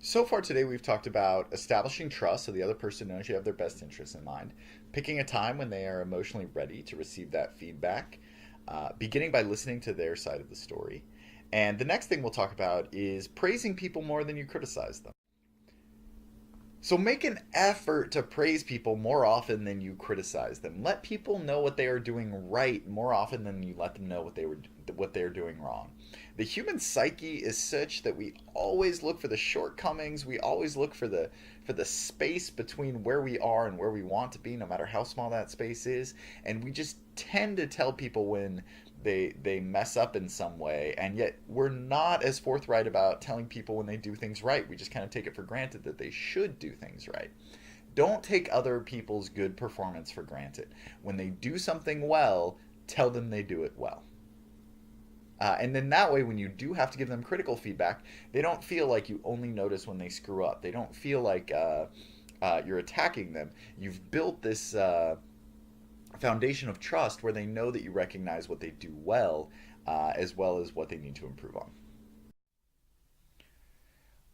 So far today, we've talked about establishing trust so the other person knows you have their best interests in mind, picking a time when they are emotionally ready to receive that feedback, beginning by listening to their side of the story. And the next thing we'll talk about is praising people more than you criticize them. So make an effort to praise people more often than you criticize them. Let people know what they are doing right more often than you let them know what they're doing wrong. The human psyche is such that we always look for the shortcomings. We always look for the space between where we are and where we want to be, no matter how small that space is. And we just tend to tell people when they mess up in some way, and yet we're not as forthright about telling people when they do things right. We just kind of take it for granted that they should do things right. Don't take other people's good performance for granted. When they do something well, tell them they do it well. And then that way, when you do have to give them critical feedback, they don't feel like you only notice when they screw up. They don't feel like you're attacking them. You've built this foundation of trust where they know that you recognize what they do well as what they need to improve on.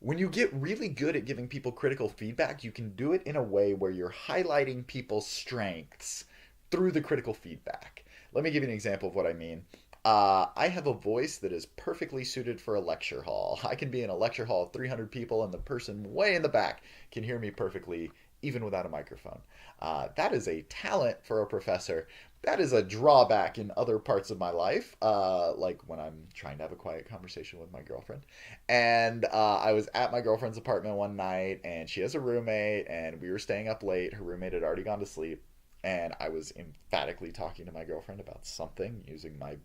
When you get really good at giving people critical feedback, you can do it in a way where you're highlighting people's strengths through the critical feedback. Let me give you an example of what I mean. I have a voice that is perfectly suited for a lecture hall. I can be in a lecture hall of 300 people, and the person way in the back can hear me perfectly, even without a microphone. That is a talent for a professor. That is a drawback in other parts of my life, like when I'm trying to have a quiet conversation with my girlfriend. And I was at my girlfriend's apartment one night, and she has a roommate, and we were staying up late. Her roommate had already gone to sleep, and I was emphatically talking to my girlfriend about something using my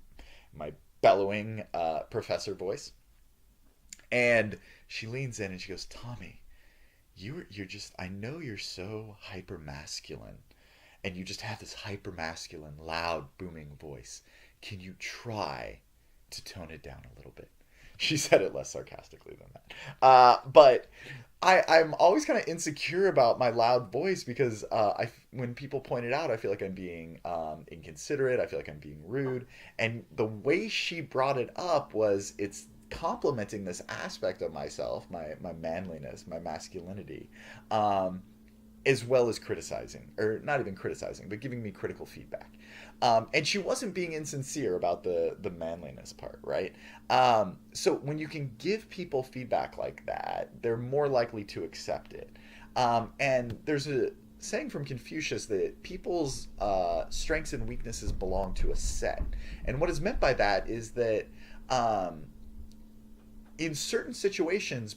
bellowing professor voice. And she leans in and she goes, "Tommy, you're just, I know you're so hyper masculine, and you just have this hyper masculine loud booming voice. Can you try to tone it down a little bit?" She said it less sarcastically than that. But I'm always kind of insecure about my loud voice because when people point it out, I feel like I'm being inconsiderate. I feel like I'm being rude. And the way she brought it up was it's complimenting this aspect of myself, my manliness, my masculinity, as well as criticizing, or not even criticizing, but giving me critical feedback. And she wasn't being insincere about the manliness part, right? So when you can give people feedback like that, they're more likely to accept it. And there's a saying from Confucius that people's strengths and weaknesses belong to a set. And what is meant by that is that in certain situations,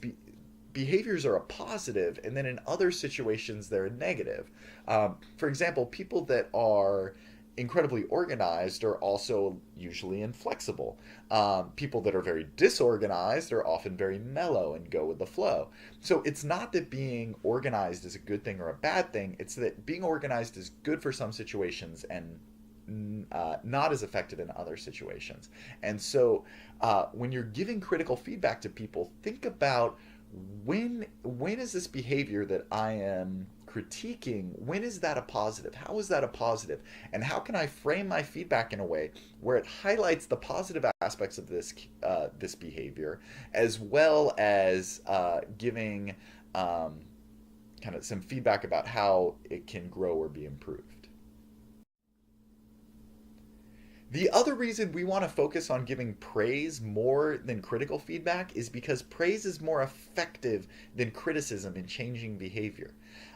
behaviors are a positive, and then in other situations, they're a negative. For example, people that are incredibly organized are also usually inflexible. People that are very disorganized are often very mellow and go with the flow. So it's not that being organized is a good thing or a bad thing, it's that being organized is good for some situations and not as effective in other situations. And so when you're giving critical feedback to people, think about when is this behavior that I am critiquing, when is that a positive? How is that a positive? And how can I frame my feedback in a way where it highlights the positive aspects of this behavior, as well as giving kind of some feedback about how it can grow or be improved? The other reason we want to focus on giving praise more than critical feedback is because praise is more effective than criticism in changing behavior.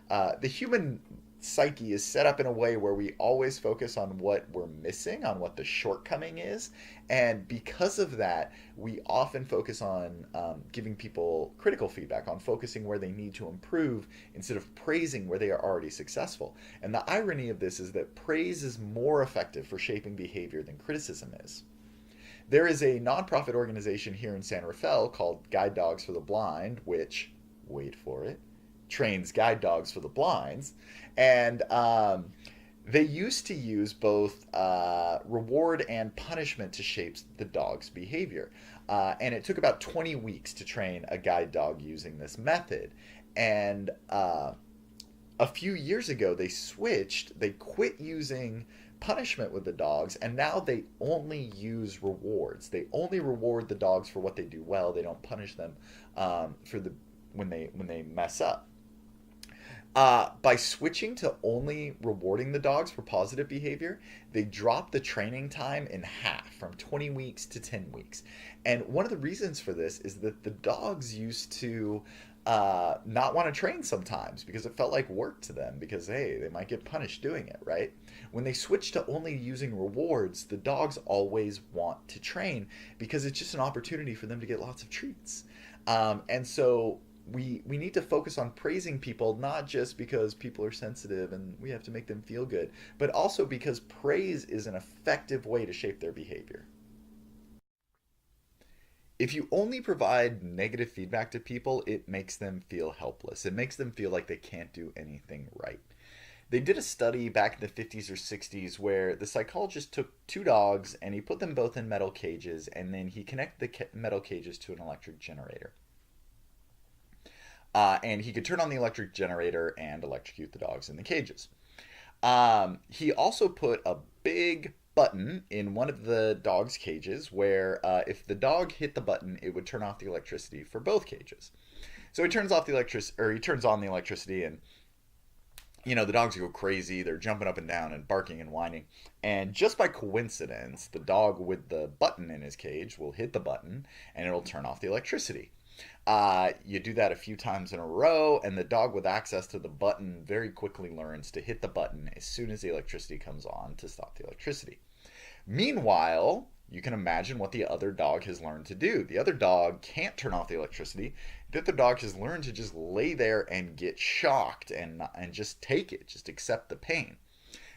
The human psyche is set up in a way where we always focus on what we're missing, on what the shortcoming is. And because of that, we often focus on giving people critical feedback, on focusing where they need to improve instead of praising where they are already successful. And the irony of this is that praise is more effective for shaping behavior than criticism is. There is a nonprofit organization here in San Rafael called Guide Dogs for the Blind, which, wait for it, trains guide dogs for the blinds. And they used to use both reward and punishment to shape the dog's behavior. And it took about 20 weeks to train a guide dog using this method. And a few years ago, they switched. They quit using punishment with the dogs, and now they only use rewards. They only reward the dogs for what they do well. They don't punish them for when they mess up. By switching to only rewarding the dogs for positive behavior, they drop the training time in half from 20 weeks to 10 weeks. And one of the reasons for this is that the dogs used to not want to train sometimes because it felt like work to them because, hey, they might get punished doing it, right? When they switch to only using rewards, the dogs always want to train because it's just an opportunity for them to get lots of treats. And so we need to focus on praising people not just because people are sensitive and we have to make them feel good, but also because praise is an effective way to shape their behavior. If you only provide negative feedback to people, it makes them feel helpless. It makes them feel like they can't do anything right. They did a study back in the 50s or 60s where the psychologist took two dogs and he put them both in metal cages and then he connected the metal cages to an electric generator. And he could turn on the electric generator and electrocute the dogs in the cages. He also put a big button in one of the dog's cages where if the dog hit the button, it would turn off the electricity for both cages. So he turns off the electricity, or he turns on the electricity, and the dogs go crazy. They're jumping up and down and barking and whining. And just by coincidence, the dog with the button in his cage will hit the button and it'll turn off the electricity. You do that a few times in a row, and the dog with access to the button very quickly learns to hit the button as soon as the electricity comes on to stop the electricity. Meanwhile, you can imagine what the other dog has learned to do. The other dog can't turn off the electricity. The other dog has learned to just lay there and get shocked and just take it, just accept the pain.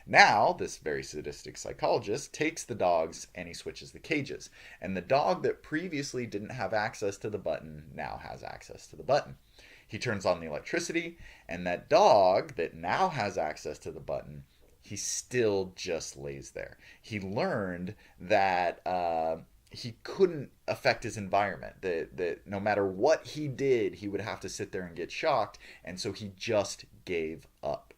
Now, this very sadistic psychologist takes the dogs and he switches the cages. And the dog that previously didn't have access to the button now has access to the button. He turns on the electricity, and that dog that now has access to the button, he still just lays there. He learned that he couldn't affect his environment, that no matter what he did, he would have to sit there and get shocked, and so he just gave up.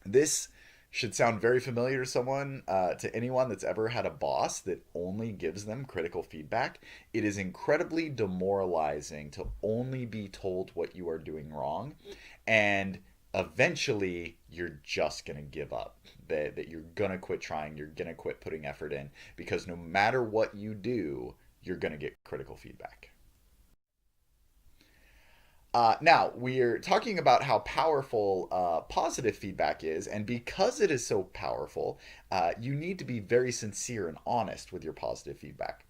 This should sound very familiar to someone, to anyone that's ever had a boss that only gives them critical feedback. It is incredibly demoralizing to only be told what you are doing wrong, and eventually you're just going to give up. That you're going to quit trying, you're going to quit putting effort in, because no matter what you do, you're going to get critical feedback. Now, we're talking about how powerful positive feedback is, and because it is so powerful, you need to be very sincere and honest with your positive feedback.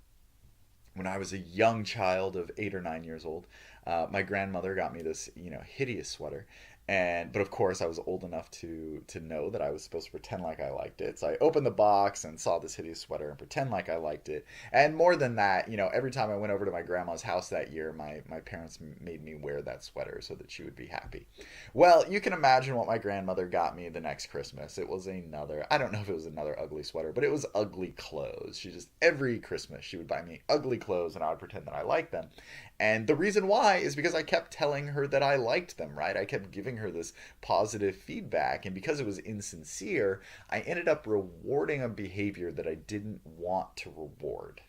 When I was a young child of 8 or 9 years old, my grandmother got me this, hideous sweater. But of course I was old enough to know that I was supposed to pretend like I liked it. So I opened the box and saw this hideous sweater and pretend like I liked it. And more than that, every time I went over to my grandma's house that year, my parents made me wear that sweater so that she would be happy. Well, you can imagine what my grandmother got me the next Christmas. It was I don't know if it was another ugly sweater, but it was ugly clothes. Every Christmas she would buy me ugly clothes and I would pretend that I liked them. And the reason why is because I kept telling her that I liked them, right? I kept giving her this positive feedback. And because it was insincere, I ended up rewarding a behavior that I didn't want to reward.